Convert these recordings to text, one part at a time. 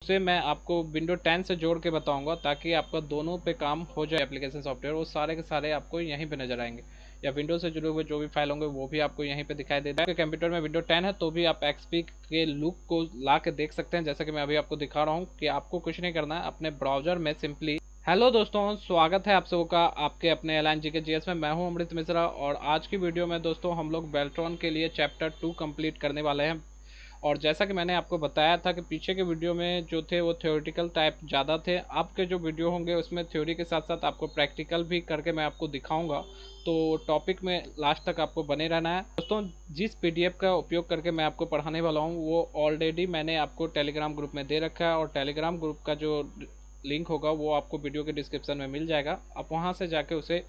उसे मैं आपको विंडो 10 से जोड़ के बताऊंगा, ताकि आपका दोनों पे काम हो जाए। एप्लीकेशन सॉफ्टवेयर वो सारे के सारे आपको यहीं पे नजर आएंगे, या विंडो से जुड़े हुए जो भी फाइल होंगे वो भी आपको यहीं पे दिखाई देता है। कंप्यूटर में विंडो 10 है तो भी आप एक्सपी के लुक को ला के देख सकते हैं, जैसे कि मैं अभी आपको दिखा रहा हूँ कि आपको कुछ नहीं करना है, अपने ब्राउजर में सिंपली। हेलो दोस्तों, स्वागत है आप सबों का आपके अपने एलाइन जी के जीएस में। मैं हूं अमृत मिश्रा, और आज की वीडियो में दोस्तों हम लोग बेल्ट्रॉन के लिए चैप्टर 2 कंप्लीट करने वाले हैं। और जैसा कि मैंने आपको बताया था कि पीछे के वीडियो में जो थे वो थ्योरेटिकल टाइप ज़्यादा थे, आपके जो वीडियो होंगे उसमें थ्योरी के साथ साथ आपको प्रैक्टिकल भी करके मैं आपको दिखाऊंगा। तो टॉपिक में लास्ट तक आपको बने रहना है दोस्तों। जिस पीडीएफ का उपयोग करके मैं आपको पढ़ाने वाला हूँ वो ऑलरेडी मैंने आपको टेलीग्राम ग्रुप में दे रखा है, और टेलीग्राम ग्रुप का जो लिंक होगा वो आपको वीडियो के डिस्क्रिप्शन में मिल जाएगा। आप वहाँ से जाके उसे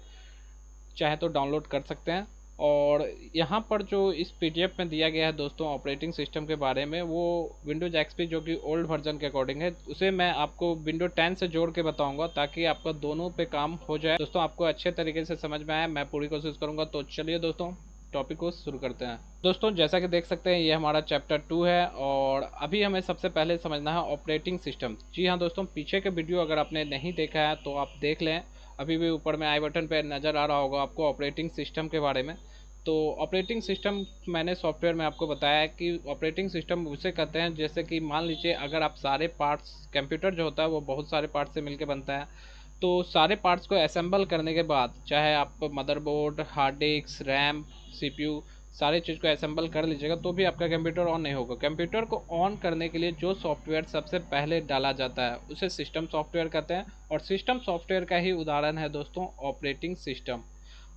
चाहे तो डाउनलोड कर सकते हैं। और यहाँ पर जो इस पीडीएफ में दिया गया है दोस्तों ऑपरेटिंग सिस्टम के बारे में, वो विंडोज एक्सपी जो कि ओल्ड वर्जन के अकॉर्डिंग है, उसे मैं आपको विंडो 10 से जोड़ के बताऊंगा, ताकि आपका दोनों पे काम हो जाए। दोस्तों आपको अच्छे तरीके से समझ में आए, मैं पूरी कोशिश करूँगा। तो चलिए दोस्तों टॉपिक को शुरू करते हैं। दोस्तों जैसा कि देख सकते हैं ये हमारा चैप्टर 2 है, और अभी हमें सबसे पहले समझना है ऑपरेटिंग सिस्टम। जी हाँ दोस्तों, पीछे के वीडियो अगर आपने नहीं देखा है तो आप देख लें, अभी भी ऊपर में आई बटन पे नज़र आ रहा होगा आपको ऑपरेटिंग सिस्टम के बारे में। तो ऑपरेटिंग सिस्टम मैंने सॉफ्टवेयर में आपको बताया है कि ऑपरेटिंग सिस्टम उसे कहते हैं, जैसे कि मान लीजिए अगर आप सारे पार्ट्स, कंप्यूटर जो होता है वो बहुत सारे पार्ट्स से मिलकर बनता है, तो सारे पार्ट्स को असेंबल करने के बाद, चाहे आप motherboard, hard disk, RAM, CPU, सारे चीज़ को असेंबल कर लीजिएगा तो भी आपका कंप्यूटर ऑन नहीं होगा। कंप्यूटर को ऑन करने के लिए जो सॉफ्टवेयर सबसे पहले डाला जाता है उसे सिस्टम सॉफ्टवेयर कहते हैं, और सिस्टम सॉफ्टवेयर का ही उदाहरण है दोस्तों ऑपरेटिंग सिस्टम।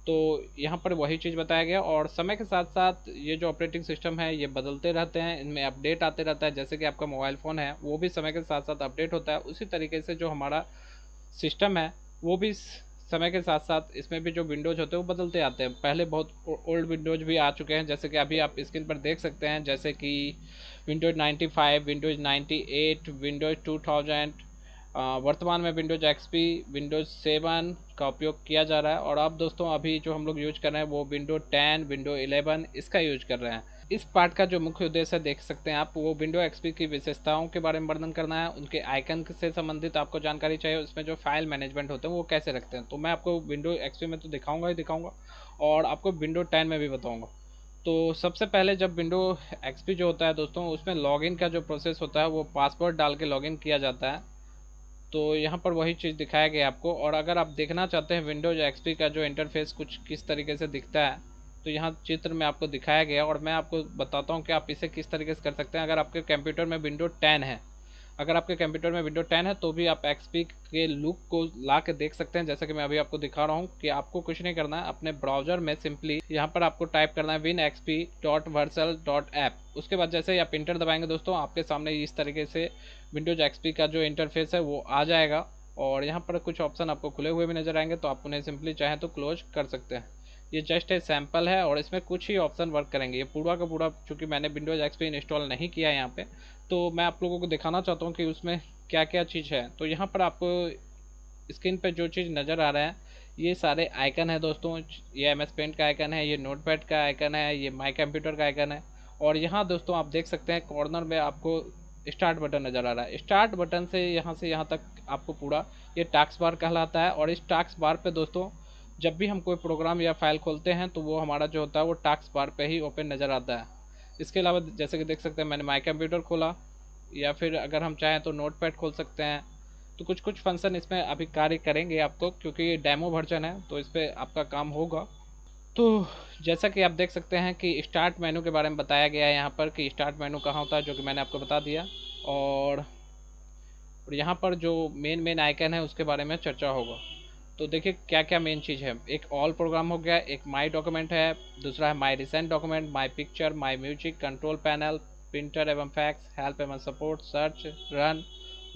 तो यहाँ पर वही चीज़ बताया गया, और समय के साथ साथ ये जो ऑपरेटिंग सिस्टम है ये बदलते रहते हैं, इनमें अपडेट आते रहता है। जैसे कि आपका मोबाइल फ़ोन है वो भी समय के साथ साथ अपडेट होता है, उसी तरीके से जो हमारा सिस्टम है वो भी समय के साथ साथ इसमें भी जो विंडोज होते हैं वो बदलते आते हैं। पहले बहुत ओल्ड विंडोज भी आ चुके हैं, जैसे कि अभी आप स्क्रीन पर देख सकते हैं, जैसे कि विंडोज 95, विंडोज 98, विंडोज 2000, वर्तमान में विंडोज एक्सपी, विंडोज 7 का उपयोग किया जा रहा है। और अब दोस्तों अभी जो हम लोग यूज कर रहे हैं वो विंडो 10, विंडो 11 इसका यूज कर रहे हैं। इस पार्ट का जो मुख्य उद्देश्य देख सकते हैं आप, वो विंडो एक्सपी की विशेषताओं के बारे में वर्णन करना है, उनके आइकन से संबंधित आपको जानकारी चाहिए, उसमें जो फाइल मैनेजमेंट होते हैं वो कैसे रखते हैं। तो मैं आपको विंडो एक्सपी में तो दिखाऊंगा ही दिखाऊंगा, और आपको विंडो 10 में भी बताऊंगा। तो सबसे पहले जब विंडो एक्सपी जो होता है दोस्तों, उसमें लॉगिन का जो प्रोसेस होता है वो पासवर्ड डाल के लॉगिन किया जाता है। तो यहाँ पर वही चीज़ दिखाया गया आपको। और अगर आप देखना चाहते हैं विंडोज एक्सपी का जो इंटरफेस कुछ किस तरीके से दिखता है, तो यहाँ चित्र में आपको दिखाया गया, और मैं आपको बताता हूँ कि आप इसे किस तरीके से कर सकते हैं। अगर आपके कंप्यूटर में विंडो 10 है, अगर आपके कंप्यूटर में विंडो 10 है तो भी आप एक्सपी के लुक को ला के देख सकते हैं, जैसा कि मैं अभी आपको दिखा रहा हूँ। कि आपको कुछ नहीं करना है, अपने ब्राउजर में सिंपली यहाँ पर आपको टाइप करना है winxp.vercel.app। उसके बाद जैसे ही आप इंटर दबाएंगे दोस्तों, आपके सामने इस तरीके से विंडोज एक्सपी का जो इंटरफेस है वो आ जाएगा, और यहाँ पर कुछ ऑप्शन आपको खुले हुए भी नजर आएंगे, तो आप उन्हें सिंपली चाहें तो क्लोज कर सकते हैं। ये जस्ट एक सैंपल है, और इसमें कुछ ही ऑप्शन वर्क करेंगे। ये पूरा का पूरा, चूंकि मैंने विंडोज एक्सपी इंस्टॉल नहीं किया है यहाँ पे, तो मैं आप लोगों को दिखाना चाहता हूँ कि उसमें क्या क्या चीज़ है। तो यहाँ पर आपको स्क्रीन पे जो चीज़ नज़र आ रहा है ये सारे आइकन है दोस्तों। ये एम एस पेंट का आइकन है, ये नोटपैड का आइकन है, ये माई कंप्यूटर का आइकन है। और यहाँ दोस्तों आप देख सकते हैं कॉर्नर में आपको स्टार्ट बटन नज़र आ रहा है। स्टार्ट बटन से यहाँ तक आपको पूरा ये टास्क बार कहलाता है। और इस टास्क बार पे दोस्तों जब भी हम कोई प्रोग्राम या फाइल खोलते हैं तो वो हमारा जो होता है वो टास्क बार पे ही ओपन नज़र आता है। इसके अलावा जैसे कि देख सकते हैं मैंने माई कंप्यूटर खोला, या फिर अगर हम चाहें तो नोटपैड खोल सकते हैं। तो कुछ कुछ फंक्शन इसमें अभी कार्य करेंगे आपको, क्योंकि ये डेमो वर्जन है तो इस पर आपका काम होगा। तो जैसा कि आप देख सकते हैं कि स्टार्ट मेनू के बारे में बताया गया है यहाँ पर, कि स्टार्ट मेनू कहाँ होता है, जो कि मैंने आपको बता दिया। और यहाँ पर जो मेन आइकन है उसके बारे में चर्चा होगा। तो देखिए क्या क्या मेन चीज़ है। एक ऑल प्रोग्राम हो गया, एक माई डॉक्यूमेंट है, दूसरा है my recent document, my picture, my music, control panel, printer एवं फैक्स, हेल्प एवं support, search, run,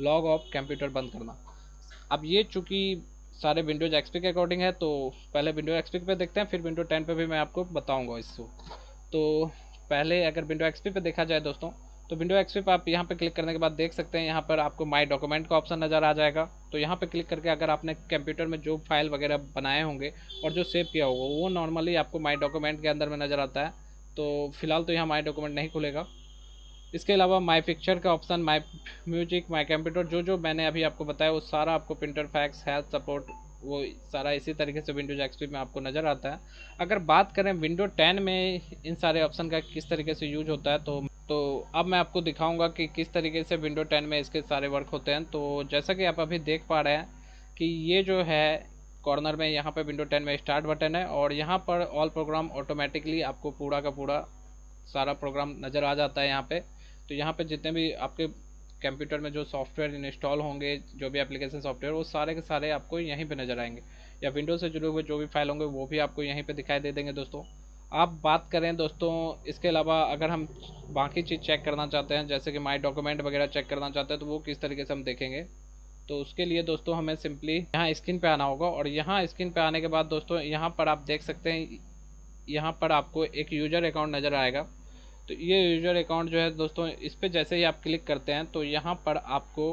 log off, computer बंद करना। अब ये चूँकि सारे विंडोज एक्सपी के अकॉर्डिंग है, तो पहले विंडो एक्सपी पे देखते हैं, फिर विंडो 10 पे भी मैं आपको बताऊंगा इसको। तो पहले अगर विंडो एक्सपी पे देखा जाए दोस्तों, तो विंडो एक्सपी पे आप यहाँ पे क्लिक करने के बाद देख सकते हैं यहाँ पर आपको माई डॉक्यूमेंट का ऑप्शन नज़र आ जाएगा। तो यहाँ पे क्लिक करके अगर आपने कंप्यूटर में जो फाइल वगैरह बनाए होंगे और जो सेव किया होगा वो नॉर्मली आपको माई डॉक्यूमेंट के अंदर में नज़र आता है। तो फिलहाल तो यहाँ माई डॉक्यूमेंट नहीं खुलेगा। इसके अलावा माई पिक्चर का option, my music, my computer, जो जो मैंने अभी आपको बताया वो सारा आपको प्रिंटर फैक्स, हेल्थ सपोर्ट, वो सारा इसी तरीके से विंडोज एक्सपी में आपको नज़र आता है। अगर बात करें विंडो 10 में इन सारे ऑप्शन का किस तरीके से यूज होता है, तो अब मैं आपको दिखाऊंगा कि किस तरीके से विंडो 10 में इसके सारे वर्क होते हैं। तो जैसा कि आप अभी देख पा रहे हैं कि ये जो है कॉर्नर में यहाँ पे विंडो 10 में स्टार्ट बटन है, और यहाँ पर ऑल प्रोग्राम ऑटोमेटिकली आपको पूरा का पूरा सारा प्रोग्राम नज़र आ जाता है यहाँ पे। तो यहाँ पे जितने भी आपके कंप्यूटर में जो सॉफ्टवेयर इंस्टॉल होंगे, जो भी एप्लीकेशन सॉफ्टवेयर, वो सारे के सारे आपको यहीं पे नज़र आएंगे, या विंडोज़ से जुड़े हुए जो भी फाइल होंगे वो भी आपको यहीं पे दिखाई दे देंगे दोस्तों। आप बात करें दोस्तों, इसके अलावा अगर हम बाकी चीज़ चेक करना चाहते हैं, जैसे कि माई डॉक्यूमेंट वगैरह चेक करना चाहते हैं, तो वो किस तरीके से हम देखेंगे। तो उसके लिए दोस्तों हमें सिंपली यहाँ स्क्रीन पे आना होगा, और यहाँ स्क्रीन पे आने के बाद दोस्तों यहाँ पर आप देख सकते हैं, यहाँ पर आपको एक यूज़र अकाउंट नज़र आएगा। तो ये यूज़र अकाउंट जो है दोस्तों, इस पर जैसे ही आप क्लिक करते हैं तो यहाँ पर आपको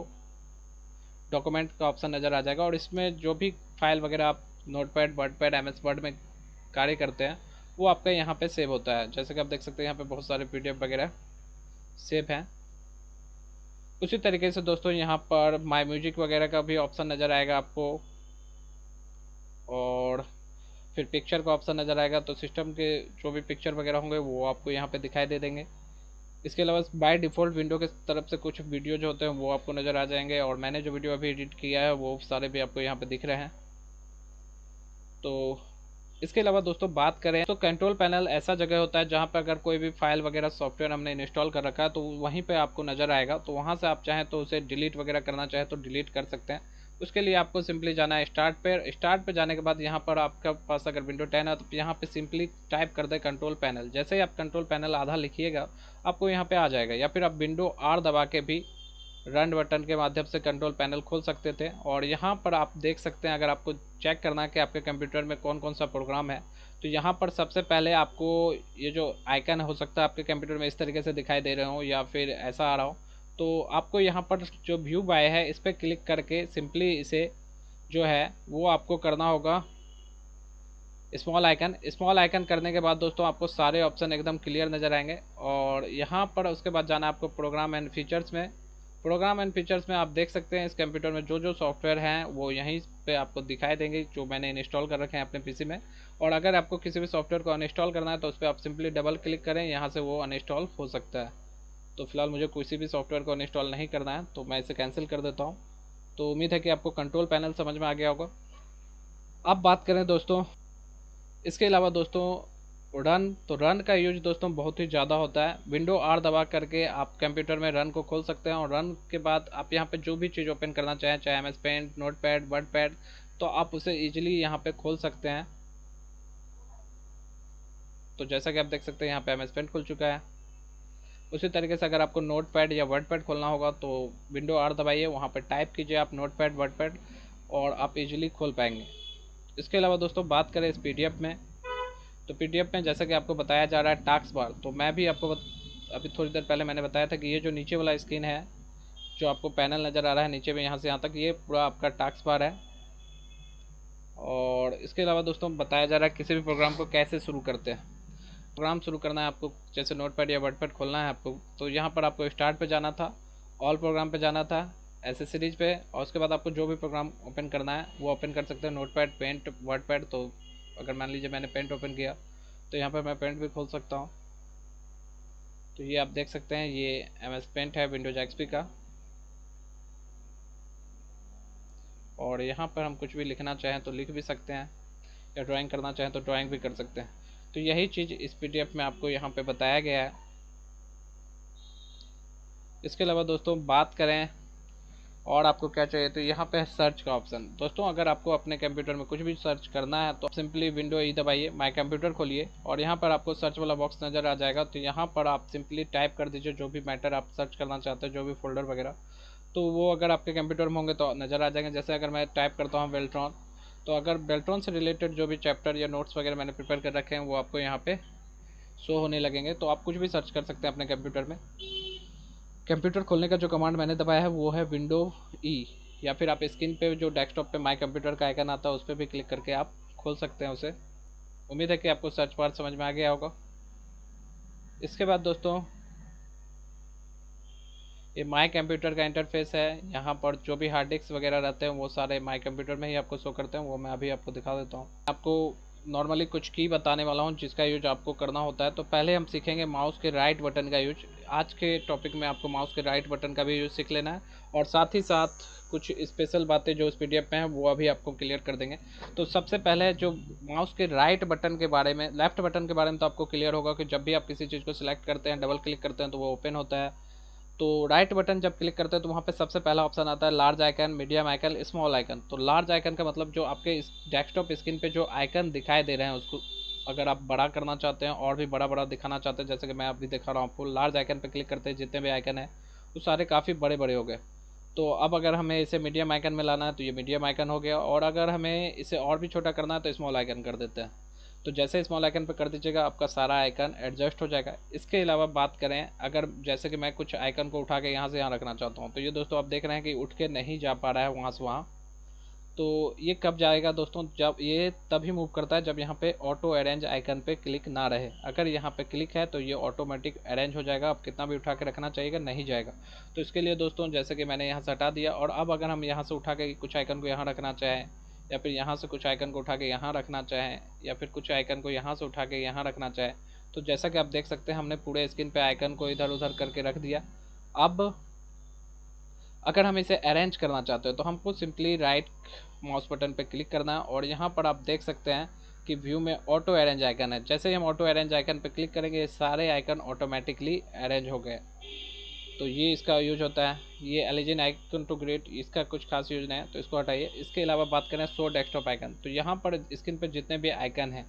डॉक्यूमेंट का ऑप्शन नज़र आ जाएगा, और इसमें जो भी फाइल वगैरह आप नोटपैड, वर्डपैड, एमएस वर्ड में कार्य करते हैं वो आपका यहाँ पे सेव होता है। जैसे कि आप देख सकते हैं यहाँ पे बहुत सारे पीडीएफ वगैरह सेव हैं। उसी तरीके से दोस्तों यहाँ पर माई म्यूजिक वगैरह का भी ऑप्शन नज़र आएगा आपको, और फिर पिक्चर का ऑप्शन नज़र आएगा। तो सिस्टम के जो भी पिक्चर वगैरह होंगे वो आपको यहाँ पे दिखाई दे देंगे। इसके अलावा बाय डिफ़ॉल्ट विंडो की तरफ से कुछ वीडियो जो होते हैं वो आपको नज़र आ जाएंगे, और मैंने जो वीडियो अभी एडिट किया है वो सारे भी आपको यहाँ पे दिख रहे हैं। तो इसके अलावा दोस्तों बात करें तो कंट्रोल पैनल ऐसा जगह होता है जहाँ पर अगर कोई भी फाइल वगैरह सॉफ्टवेयर हमने इंस्टॉल कर रखा है तो वहीं पे आपको नज़र आएगा। तो वहाँ से आप चाहें तो उसे डिलीट वगैरह करना चाहें तो डिलीट कर सकते हैं। उसके लिए आपको सिंपली जाना है स्टार्ट पे जाने के बाद यहाँ पर आपके पास अगर विंडो 10 है तो यहाँ पे सिंपली टाइप कर दे कंट्रोल पैनल। जैसे ही आप कंट्रोल पैनल आधा लिखिएगा आपको यहाँ पे आ जाएगा, या फिर आप विंडो आर दबा के भी रन बटन के माध्यम से कंट्रोल पैनल खोल सकते थे। और यहाँ पर आप देख सकते हैं, अगर आपको चेक करना है कि आपके कंप्यूटर में कौन कौन सा प्रोग्राम है, तो यहाँ पर सबसे पहले आपको ये जो आइकन हो सकता है आपके कंप्यूटर में इस तरीके से दिखाई दे रहे हो या फिर ऐसा आ रहा हो, तो आपको यहाँ पर जो व्यू बाय है इस पर क्लिक करके सिंपली इसे जो है वो आपको करना होगा स्मॉल आइकन करने के बाद दोस्तों आपको सारे ऑप्शन एकदम क्लियर नज़र आएंगे। और यहाँ पर उसके बाद जाना आपको प्रोग्राम एंड फीचर्स में। प्रोग्राम एंड फीचर्स में आप देख सकते हैं इस कंप्यूटर में जो जो सॉफ्टवेयर हैं वो यहीं पे आपको दिखाई देंगे जो मैंने इंस्टॉल कर रखे हैं अपने पीसी में। और अगर आपको किसी भी सॉफ्टवेयर को अनइंस्टॉल करना है तो उस पर आप सिंपली डबल क्लिक करें, यहाँ से वो अनइंस्टॉल हो सकता है। तो फिलहाल मुझे किसी भी सॉफ्टवेयर को अनइंस्टॉल नहीं करना है तो मैं इसे कैंसिल कर देता हूँ। तो उम्मीद है कि आपको कंट्रोल पैनल समझ में आ गया होगा। अब बात करें दोस्तों इसके अलावा दोस्तों रन, तो रन का यूज दोस्तों बहुत ही ज़्यादा होता है। विंडो आर दबा करके आप कंप्यूटर में रन को खोल सकते हैं, और रन के बाद आप यहाँ पे जो भी चीज़ ओपन करना चाहें, चाहे एमएस पेंट, नोटपैड, वर्डपैड, तो आप उसे इजीली यहाँ पे खोल सकते हैं। तो जैसा कि आप देख सकते हैं यहाँ पे एमएस पेंट खुल चुका है। उसी तरीके से अगर आपको नोटपैड या वर्डपैड खोलना होगा तो विंडो आर दबाइए, वहाँ पर टाइप कीजिए आप नोटपैड, वर्डपैड, और आप इजीली खोल पाएंगे। इसके अलावा दोस्तों बात करें इस पीडीएफ में, तो पीडीएफ में जैसा कि आपको बताया जा रहा है टास्क बार, तो मैं भी आपको अभी थोड़ी देर पहले मैंने बताया था कि ये जो नीचे वाला स्क्रीन है, जो आपको पैनल नज़र आ रहा है नीचे में यहाँ से यहाँ तक, ये पूरा आपका टास्क बार है। और इसके अलावा दोस्तों बताया जा रहा है किसी भी प्रोग्राम को कैसे शुरू करते हैं। प्रोग्राम शुरू करना है आपको, जैसे नोटपैड या वर्डपैड खोलना है आपको, तो यहाँ पर आपको स्टार्ट पे जाना था, ऑल प्रोग्राम पे जाना था, एसेसरीज पे, और उसके बाद आपको जो भी प्रोग्राम ओपन करना है वो ओपन कर सकते हैं, नोटपैड, पेंट, वर्डपैड। तो अगर मान लीजिए मैंने पेंट ओपन किया तो यहाँ पर मैं पेंट भी खोल सकता हूँ। तो ये आप देख सकते हैं ये एमएस पेंट है विंडोज एक्सपी का, और यहाँ पर हम कुछ भी लिखना चाहें तो लिख भी सकते हैं, या ड्राइंग करना चाहें तो ड्राइंग भी कर सकते हैं। तो यही चीज़ इस पीडीएफ में आपको यहाँ पे बताया गया है। इसके अलावा दोस्तों बात करें और आपको क्या चाहिए, तो यहाँ पे है सर्च का ऑप्शन। दोस्तों अगर आपको अपने कंप्यूटर में कुछ भी सर्च करना है तो सिंपली विंडो ई दबाइए, माई कंप्यूटर खोलिए, और यहाँ पर आपको सर्च वाला बॉक्स नज़र आ जाएगा। तो यहाँ पर आप सिंपली टाइप कर दीजिए जो भी मैटर आप सर्च करना चाहते हैं, जो भी फोल्डर वगैरह, तो वो अगर आपके कंप्यूटर में होंगे तो नज़र आ जाएंगे। जैसे अगर मैं टाइप करता हूँ बेल्ट्रॉन, तो अगर बेल्ट्रॉन से रिलेटेड जो भी चैप्टर या नोट्स वगैरह मैंने प्रिपेयर कर रखे हैं वो आपको यहाँ पे शो होने लगेंगे। तो आप कुछ भी सर्च कर सकते हैं अपने कंप्यूटर में। कंप्यूटर खोलने का जो कमांड मैंने दबाया है वो है विंडो ई, या फिर आप स्क्रीन पे जो डेस्कटॉप पे माई कंप्यूटर का आइकन आता है उस पर भी क्लिक करके आप खोल सकते हैं उसे। उम्मीद है कि आपको सर्च बार समझ में आ गया होगा। इसके बाद दोस्तों ये माई कंप्यूटर का इंटरफेस है। यहाँ पर जो भी हार्ड डिस्क वगैरह रहते हैं वो सारे माई कंप्यूटर में ही आपको शो करते हैं, वो मैं अभी आपको दिखा देता हूँ। आपको नॉर्मली कुछ की बताने वाला हूँ जिसका यूज आपको करना होता है। तो पहले हम सीखेंगे माउस के राइट बटन का यूज। आज के टॉपिक में आपको माउस के राइट बटन का भी यूज सीख लेना है, और साथ ही साथ कुछ स्पेशल बातें जो इस PDF में है वो अभी आपको क्लियर कर देंगे। तो सबसे पहले जो माउस के राइट बटन के बारे में, लेफ्ट बटन के बारे में तो आपको क्लियर होगा कि जब भी आप किसी चीज़ को सिलेक्ट करते हैं, डबल क्लिक करते हैं तो वो ओपन होता है। तो राइट बटन जब क्लिक करते हैं तो वहाँ पे सबसे पहला ऑप्शन आता है large icon, medium icon, small icon. तो लार्ज आइकन का मतलब जो आपके इस डेस्कटॉप स्क्रीन पे जो आइकन दिखाई दे रहे हैं उसको अगर आप बड़ा करना चाहते हैं और भी बड़ा बड़ा दिखाना चाहते हैं, जैसे कि मैं अभी दिखा रहा हूँ आपको, लार्ज आइकन पे क्लिक करते हैं जितने भी आइकन है वो सारे काफ़ी बड़े बड़े हो गए। तो अब अगर हमें इसे मीडियम आइकन में लाना है तो ये मीडियम आइकन हो गया, और अगर हमें इसे और भी छोटा करना है तो स्मॉल आइकन कर देते हैं। तो जैसे स्मॉल आइकन पर कर दीजिएगा आपका सारा आइकन एडजस्ट हो जाएगा। इसके अलावा बात करें, अगर जैसे कि मैं कुछ आइकन को उठा के यहाँ से यहाँ रखना चाहता हूँ, तो ये दोस्तों आप देख रहे हैं कि उठ के नहीं जा पा रहा है वहाँ से वहाँ। तो ये कब जाएगा दोस्तों, जब ये तभी मूव करता है जब यहाँ पे ऑटो अरेंज आइकन पे क्लिक ना रहे। अगर यहाँ पे क्लिक है तो ये ऑटोमेटिक अरेंज हो जाएगा, आप कितना भी उठा के रखना चाहिएगा नहीं जाएगा। तो इसके लिए दोस्तों जैसे कि मैंने यहाँ से हटा दिया, और अब अगर हम यहाँ से उठा के कुछ आइकन को यहाँ रखना चाहें, या फिर यहाँ से कुछ आइकन को उठा के यहाँ रखना चाहें, या फिर कुछ आइकन को यहाँ से उठा के यहाँ रखना चाहें, तो जैसा कि आप देख सकते हैं हमने पूरे स्क्रीन पे आइकन को इधर उधर करके रख दिया। अब अगर हम इसे अरेंज करना चाहते हो तो हमको सिंपली राइट माउस बटन पे क्लिक करना है, और यहाँ पर आप देख सकते हैं कि व्यू में ऑटो अरेंज आइकन है। जैसे ही हम ऑटो अरेंज आइकन पे क्लिक करेंगे ये सारे आइकन ऑटोमेटिकली अरेंज हो गए। तो ये इसका यूज होता है। ये एलिजन आइकन टू ग्रिड, इसका कुछ खास यूज नहीं है तो इसको हटाइए। इसके अलावा बात करें शो डेस्कटॉप आइकन, तो यहाँ पर स्क्रीन पर जितने भी आइकन हैं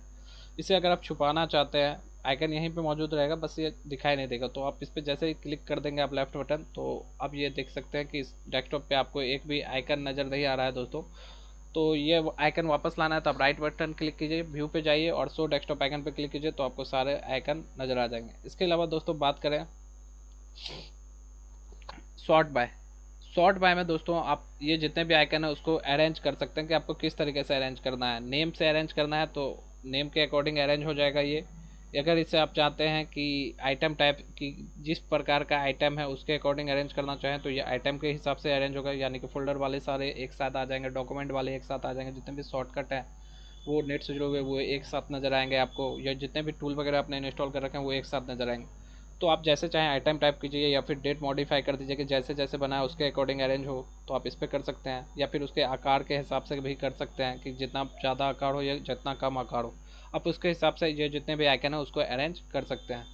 इसे अगर आप छुपाना चाहते हैं, आइकन यहीं पे मौजूद रहेगा, बस ये दिखाई नहीं देगा। तो आप इस पर जैसे ही क्लिक कर देंगे आप लेफ्ट बटन, तो अब ये देख सकते हैं कि इस डेस्कटॉप पे आपको एक भी आइकन नज़र नहीं आ रहा है दोस्तों। तो ये आइकन वापस लाना है तो आप राइट बटन क्लिक कीजिए, व्यू पे जाइए और शो डेस्कटॉप आइकन पे क्लिक कीजिए, तो आपको सारे आइकन नज़र आ जाएंगे। इसके अलावा दोस्तों बात करें सॉर्ट बाय। सॉर्ट बाय में दोस्तों आप ये जितने भी आइकन है उसको अरेंज कर सकते हैं कि आपको किस तरीके से अरेंज करना है। नेम से अरेंज करना है तो नेम के अकॉर्डिंग अरेंज हो जाएगा ये। अगर इसे आप चाहते हैं कि आइटम टाइप की जिस प्रकार का आइटम है उसके अकॉर्डिंग अरेंज करना चाहें तो ये आइटम के हिसाब से अरेंज होगा, यानी कि फोल्डर वाले सारे एक साथ आ जाएंगे, डॉक्यूमेंट वाले एक साथ आ जाएंगे, जितने भी शॉर्टकट है वो नेट से जुड़े हुए वो एक साथ नज़र आएंगे आपको, या जितने भी टूल वगैरह आपने इंस्टॉल कर रखे हैं वो एक साथ नज़र आएंगे। तो आप जैसे चाहें आइटम टाइप कीजिए या फिर डेट मॉडिफाई कर दीजिए कि जैसे जैसे बना है उसके अकॉर्डिंग अरेंज हो, तो आप इस पर कर सकते हैं। या फिर उसके आकार के हिसाब से भी कर सकते हैं कि जितना ज़्यादा आकार हो या जितना कम आकार हो, आप उसके हिसाब से ये जितने भी आइकन है उसको अरेंज कर सकते हैं।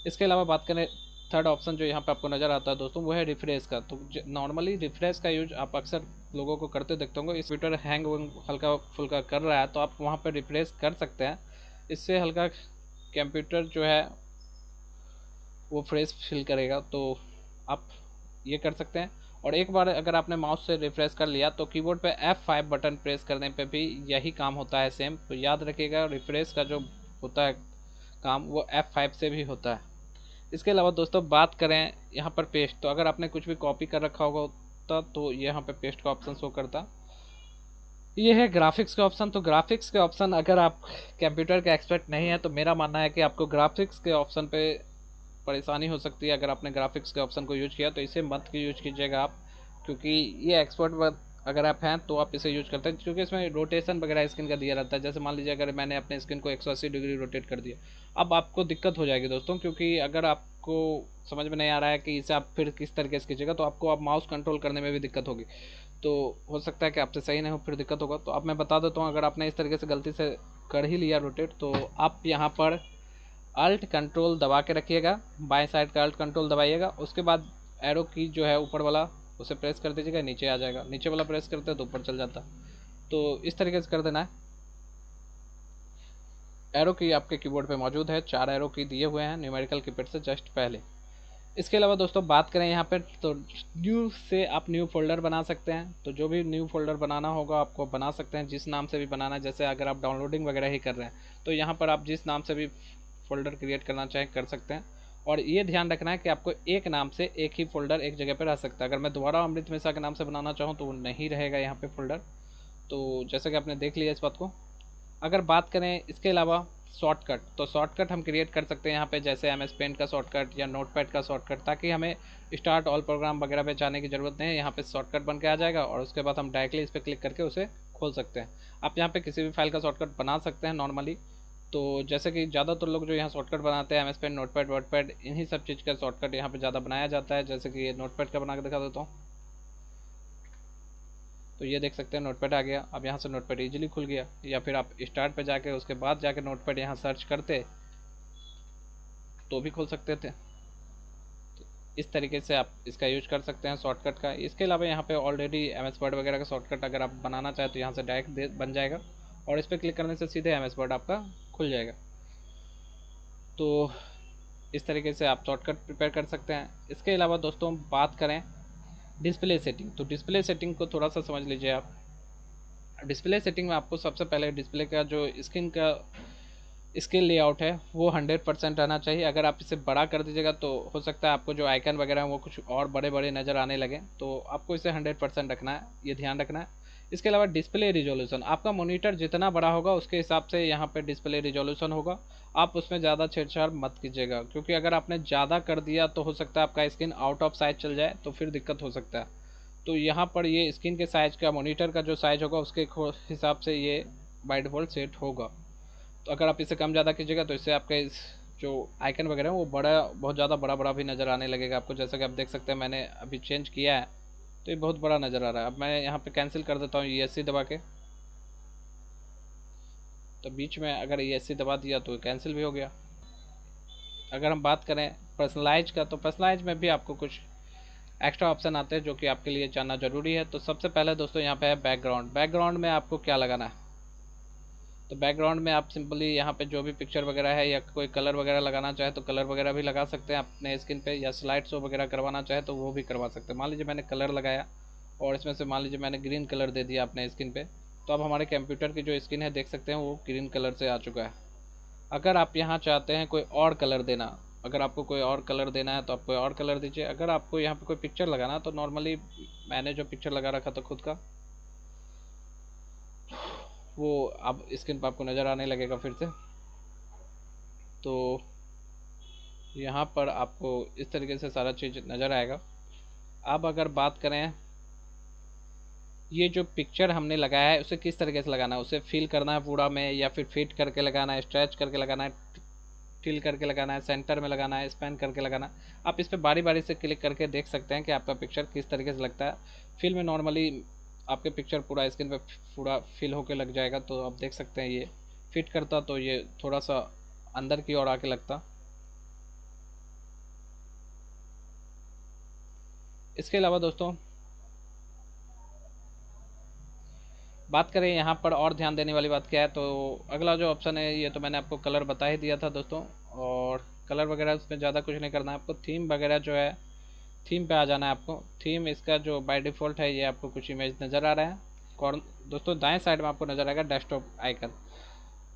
इसके अलावा बात करें थर्ड ऑप्शन जो यहाँ पे आपको नज़र आता है दोस्तों वो है रिफ्रेश का। तो नॉर्मली रिफ्रेश का यूज आप अक्सर लोगों को करते देखते होंगे। इस कंप्यूटर हैंग हल्का फुल्का कर रहा है तो आप वहाँ पर रिफ्रेश कर सकते हैं, इससे हल्का कंप्यूटर जो है वो फ्रेश फील करेगा। तो आप ये कर सकते हैं। और एक बार अगर आपने माउस से रिफ्रेश कर लिया तो कीबोर्ड पे F5 बटन प्रेस करने पे भी यही काम होता है सेम। तो याद रखिएगा रिफ्रेश का जो होता है काम वो F5 से भी होता है। इसके अलावा दोस्तों बात करें यहाँ पर पेस्ट, तो अगर आपने कुछ भी कॉपी कर रखा होगा तो यहाँ पे पेस्ट का ऑप्शन शो करता। ये है ग्राफिक्स का ऑप्शन। तो ग्राफिक्स के ऑप्शन अगर आप कंप्यूटर के एक्सपर्ट नहीं है तो मेरा मानना है कि आपको ग्राफिक्स के ऑप्शन पे परेशानी हो सकती है। अगर आपने ग्राफिक्स के ऑप्शन को यूज किया तो इसे मत यूज कीजिएगा आप, क्योंकि ये एक्सपर्ट अगर आप हैं तो आप इसे यूज करते हैं, क्योंकि इसमें रोटेशन वगैरह स्क्रीन का दिया रहता है। जैसे मान लीजिए अगर मैंने अपने स्क्रीन को 180 डिग्री रोटेट कर दिया, अब आपको दिक्कत हो जाएगी दोस्तों, क्योंकि अगर आपको समझ में नहीं आ रहा है कि इसे आप फिर किस तरीके से कीजिएगा तो आपको आप माउस कंट्रोल करने में भी दिक्कत होगी। तो हो सकता है कि आपसे सही नहीं हो, फिर दिक्कत होगा। तो अब मैं बता देता हूँ, अगर आपने इस तरीके से गलती से कर ही लिया रोटेट तो आप यहाँ पर अल्ट कंट्रोल दबा के रखिएगा, बाएं साइड का अल्ट कंट्रोल दबाइएगा, उसके बाद एरो की जो है ऊपर वाला उसे प्रेस कर दीजिएगा, नीचे आ जाएगा। नीचे वाला प्रेस करते हैं तो ऊपर चल जाता। तो इस तरीके से कर देना है। एरो की आपके कीबोर्ड पे मौजूद है, 4 एरो की दिए हुए हैं न्यूमेरिकल कीपैड से जस्ट पहले। इसके अलावा दोस्तों बात करें यहाँ पे तो न्यू से आप न्यू फोल्डर बना सकते हैं। तो जो भी न्यू फोल्डर बनाना होगा आपको बना सकते हैं, जिस नाम से भी बनाना है। जैसे अगर आप डाउनलोडिंग वगैरह ही कर रहे हैं तो यहाँ पर आप जिस नाम से भी फोल्डर क्रिएट करना चाहें कर सकते हैं। और ये ध्यान रखना है कि आपको एक नाम से एक ही फोल्डर एक जगह पर रह सकता है। अगर मैं दोबारा अमृत मिश्रा के नाम से बनाना चाहूँ तो वो नहीं रहेगा यहाँ पे फोल्डर। तो जैसे कि आपने देख लिया इस बात को। अगर बात करें इसके अलावा शॉर्टकट, तो शॉर्टकट हम क्रिएट कर सकते हैं यहाँ पे, जैसे MS पेंट का शॉर्टकट या नोटपैड का शॉर्टकट, ताकि हमें स्टार्ट ऑल प्रोग्राम वगैरह पे जाने की ज़रूरत नहीं है। यहाँ पे शॉर्टकट बन के आ जाएगा और उसके बाद हम डायरेक्टली इस पर क्लिक करके उसे खोल सकते हैं। आप यहाँ पे किसी भी फाइल का शॉर्टकट बना सकते हैं नॉर्मली। तो जैसे कि ज़्यादातर लोग जो यहाँ शॉर्टकट बनाते हैं MS पेंट, नोटपैड, वर्डपैड, इन्हीं सब चीज़ का शॉर्टकट यहाँ पे ज़्यादा बनाया जाता है। जैसे कि ये नोटपैड का बना के दिखा देता हूँ। तो ये देख सकते हैं नोटपैड आ गया। अब यहाँ से नोटपैड इजीली खुल गया। या फिर आप स्टार्ट पे जाके उसके बाद जाके नोटपैड यहाँ सर्च करते तो भी खोल सकते थे। तो इस तरीके से आप इसका यूज कर सकते हैं शॉर्टकट का। इसके अलावा यहाँ पे ऑलरेडी MS वर्ड वगैरह का शॉर्टकट अगर आप बनाना चाहें तो यहाँ से डायरेक्ट बन जाएगा और इस पर क्लिक करने से सीधे MS वर्ड आपका खुल जाएगा। तो इस तरीके से आप शॉर्टकट प्रिपेयर कर सकते हैं। इसके अलावा दोस्तों बात करें डिस्प्ले सेटिंग, तो डिस्प्ले सेटिंग को थोड़ा सा समझ लीजिए आप। डिस्प्ले सेटिंग में आपको सबसे पहले डिस्प्ले का जो स्क्रीन का स्क्रीन लेआउट है वो 100% रहना चाहिए। अगर आप इसे बड़ा कर दीजिएगा तो हो सकता है आपको जो आइकन वगैरह है वो कुछ और बड़े बड़े नज़र आने लगे, तो आपको इसे 100% रखना है, ये ध्यान रखना है। इसके अलावा डिस्प्ले रिजोल्यूशन, आपका मॉनिटर जितना बड़ा होगा उसके हिसाब से यहाँ पे डिस्प्ले रिजोल्यूशन होगा। आप उसमें ज़्यादा छेड़छाड़ मत कीजिएगा, क्योंकि अगर आपने ज़्यादा कर दिया तो हो सकता है आपका स्क्रीन आउट ऑफ साइज चल जाए, तो फिर दिक्कत हो सकता है। तो यहाँ पर ये स्क्रीन के साइज का, मॉनिटर का जो साइज होगा उसके हिसाब से ये बाय डिफ़ॉल्ट सेट होगा। तो अगर आप इसे कम ज़्यादा कीजिएगा तो इससे आपका इस जो आइकन वगैरह है वो बहुत ज़्यादा बड़ा बड़ा भी नज़र आने लगेगा आपको। जैसा कि आप देख सकते हैं मैंने अभी चेंज किया है तो ये बहुत बड़ा नज़र आ रहा है। अब मैं यहाँ पे कैंसिल कर देता हूँ ESC दबा के, तो बीच में अगर ESC दबा दिया तो कैंसिल भी हो गया। अगर हम बात करें पर्सनलाइज का, तो पर्सनलाइज में भी आपको कुछ एक्स्ट्रा ऑप्शन आते हैं जो कि आपके लिए जानना ज़रूरी है। तो सबसे पहले दोस्तों यहाँ पे है बैकग्राउंड। बैकग्राउंड में आपको क्या लगाना है, तो बैकग्राउंड में आप सिंपली यहाँ पे जो भी पिक्चर वगैरह है या कोई कलर वगैरह लगाना चाहे तो कलर वगैरह भी लगा सकते हैं अपने स्क्रीन पे, या स्लाइड शो वगैरह करवाना चाहे तो वो भी करवा सकते हैं। मान लीजिए मैंने कलर लगाया और इसमें से मान लीजिए मैंने ग्रीन कलर दे दिया अपने स्क्रीन पे, तो अब हमारे कंप्यूटर की जो स्क्रीन है देख सकते हैं वो ग्रीन कलर से आ चुका है। अगर आप यहाँ चाहते हैं कोई और कलर देना, अगर आपको कोई और कलर देना है तो आप कोई और कलर दीजिए। अगर आपको यहाँ पे कोई पिक्चर लगाना तो नॉर्मली मैंने जो पिक्चर लगा रखा था खुद का, वो अब स्क्रीन पर आपको नज़र आने लगेगा फिर से। तो यहाँ पर आपको इस तरीके से सारा चीज़ नज़र आएगा। अब अगर बात करें ये जो पिक्चर हमने लगाया है उसे किस तरीके से लगाना है, उसे फिल करना है पूरा में, या फिर फिट करके लगाना है, स्ट्रेच करके लगाना है, फिल करके लगाना है, सेंटर में लगाना है, स्पैन करके लगाना है। आप इस पर बारी बारी से क्लिक करके देख सकते हैं कि आपका पिक्चर किस तरीके से लगता है। फिल में नॉर्मली आपके पिक्चर पूरा स्क्रीन पे पूरा फिल होके लग जाएगा, तो आप देख सकते हैं ये फिट करता तो ये थोड़ा सा अंदर की ओर आके लगता। इसके अलावा दोस्तों बात करें यहाँ पर और ध्यान देने वाली बात क्या है, तो अगला जो ऑप्शन है ये तो मैंने आपको कलर बता ही दिया था दोस्तों, और कलर वगैरह उसमें ज़्यादा कुछ नहीं करना है आपको। थीम वगैरह जो है, थीम पे आ जाना है आपको। थीम इसका जो बाय डिफ़ॉल्ट है ये आपको कुछ इमेज नज़र आ रहा है कॉर्न दोस्तों, दाएं साइड में आपको नज़र आएगा डेस्कटॉप आइकन,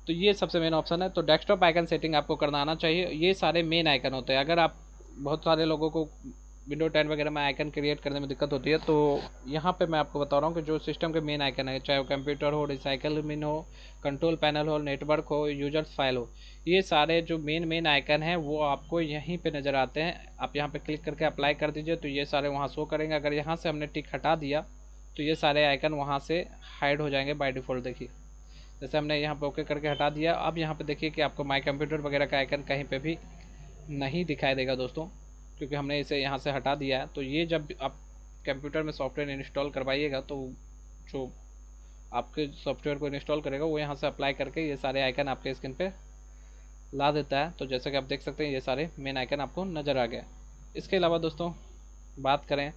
तो ये सबसे मेन ऑप्शन है। तो डेस्कटॉप आइकन सेटिंग आपको करना आना चाहिए। ये सारे मेन आइकन होते हैं। अगर आप, बहुत सारे लोगों को विंडो 10 वगैरह में आइकन क्रिएट करने में दिक्कत होती है, तो यहाँ पे मैं आपको बता रहा हूँ कि जो सिस्टम के मेन आइकन है, चाहे वो कंप्यूटर हो, रिसाइकल बिन हो, कंट्रोल पैनल हो, नेटवर्क हो, यूजर्स फाइल हो, ये सारे जो मेन आइकन हैं वो आपको यहीं पे नज़र आते हैं। आप यहाँ पे क्लिक करके अप्लाई कर दीजिए तो ये सारे वहाँ शो करेंगे। अगर यहाँ से हमने टिक हटा दिया तो ये सारे आइकन वहाँ से हाइड हो जाएंगे बाय डिफ़ॉल्ट। देखिए जैसे हमने यहाँ पे ओके करके हटा दिया, अब यहाँ पे देखिए कि आपको माई कंप्यूटर वगैरह का आइकन कहीं पे भी नहीं दिखाई देगा दोस्तों, क्योंकि हमने इसे यहाँ से हटा दिया है। तो ये जब आप कंप्यूटर में सॉफ्टवेयर इंस्टॉल करवाइएगा तो जो आपके सॉफ्टवेयर को इंस्टॉल करेगा वो यहाँ से अप्लाई करके ये सारे आइकन आपके स्क्रीन पे ला देता है। तो जैसे कि आप देख सकते हैं ये सारे मेन आइकन आपको नज़र आ गए। इसके अलावा दोस्तों बात करें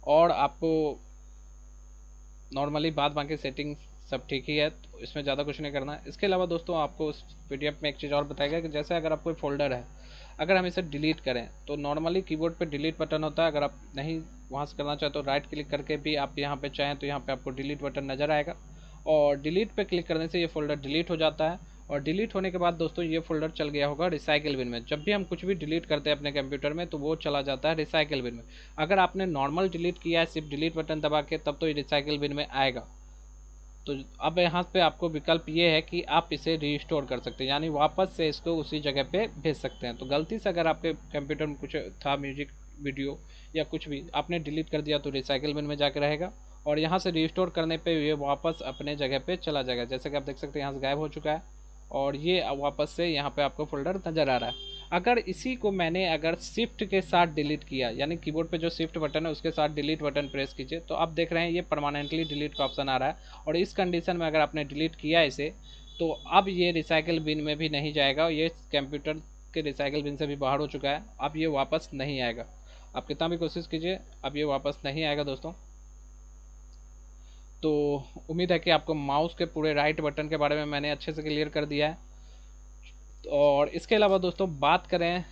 और आपको नॉर्मली बाद बाकी सेटिंग सब ठीक ही है, तो इसमें ज़्यादा कुछ नहीं करना है। इसके अलावा दोस्तों आपको उस PDF में एक चीज़ और बताया गया कि जैसे अगर आप कोई फोल्डर है, अगर हम इसे डिलीट करें तो नॉर्मली कीबोर्ड पे डिलीट बटन होता है। अगर आप नहीं वहाँ से करना चाहे तो राइट क्लिक करके भी आप यहाँ पे चाहें तो यहाँ पे आपको डिलीट बटन नज़र आएगा, और डिलीट पे क्लिक करने से ये फोल्डर डिलीट हो जाता है। और डिलीट होने के बाद दोस्तों ये फोल्डर चल गया होगा रिसाइकिल बिन में। जब भी हम कुछ भी डिलीट करते हैं अपने कंप्यूटर में तो वो चला जाता है रिसाइकिल बिन में। अगर आपने नॉर्मल डिलीट किया है सिर्फ डिलीट बटन दबा के, तब तो ये रिसाइकिल बिन में आएगा। तो अब यहाँ पे आपको विकल्प ये है कि आप इसे रीस्टोर कर सकते हैं, यानी वापस से इसको उसी जगह पे भेज सकते हैं। तो गलती से अगर आपके कंप्यूटर में कुछ था, म्यूजिक, वीडियो या कुछ भी आपने डिलीट कर दिया, तो रिसाइकिल बिन में जाकर रहेगा और यहाँ से रीस्टोर करने पे ये वापस अपने जगह पे चला जाएगा। जैसे कि आप देख सकते हैं यहाँ से गायब हो चुका है और ये वापस से यहाँ पे आपको फोल्डर नज़र आ रहा है। अगर इसी को मैंने अगर शिफ्ट के साथ डिलीट किया, यानी कीबोर्ड पे जो शिफ्ट बटन है उसके साथ डिलीट बटन प्रेस कीजिए, तो आप देख रहे हैं ये परमानेंटली डिलीट का ऑप्शन आ रहा है। और इस कंडीशन में अगर आपने डिलीट किया इसे, तो अब ये रिसाइकिल बिन में भी नहीं जाएगा, ये कंप्यूटर के रिसाइकिल बिन से भी बाहर हो चुका है। अब ये वापस नहीं आएगा, आप कितना भी कोशिश कीजिए, अब ये वापस नहीं आएगा दोस्तों। तो उम्मीद है कि आपको माउस के पूरे राइट बटन के बारे में मैंने अच्छे से क्लियर कर दिया है। और इसके अलावा दोस्तों बात करें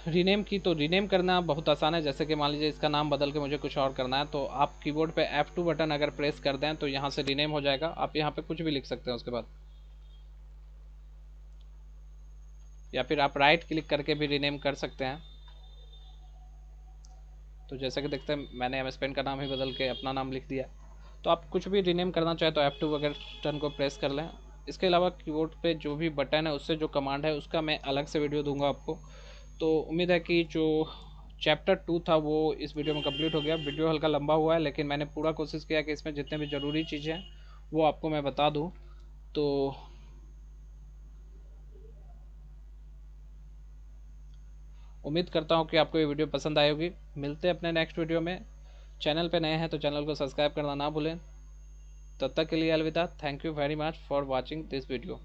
रीनेम की, तो रीनेम करना बहुत आसान है। जैसे कि मान लीजिए इसका नाम बदल के मुझे कुछ और करना है, तो आप कीबोर्ड पे F2 बटन अगर प्रेस कर दें तो यहाँ से रीनेम हो जाएगा। आप यहाँ पे कुछ भी लिख सकते हैं उसके बाद, या फिर आप राइट क्लिक करके भी रीनेम कर सकते हैं। तो जैसे कि देखते हैं मैंने MS पेन का नाम ही बदल के अपना नाम लिख दिया। तो आप कुछ भी रीनेम करना चाहे तो F2 वगैरह बटन को प्रेस कर लें। इसके अलावा कीबोर्ड पे जो भी बटन है उससे जो कमांड है उसका मैं अलग से वीडियो दूंगा आपको। तो उम्मीद है कि जो चैप्टर 2 था वो इस वीडियो में कंप्लीट हो गया। वीडियो हल्का लंबा हुआ है, लेकिन मैंने पूरा कोशिश किया कि इसमें जितने भी ज़रूरी चीज़ें हैं वो आपको मैं बता दूं। तो उम्मीद करता हूं कि आपको ये वीडियो पसंद आई होगी। मिलते हैं अपने नेक्स्ट वीडियो में। चैनल पे नए हैं तो चैनल को सब्सक्राइब करना ना भूलें। तब तक के लिए अलविदा। Thank you very much for watching this video.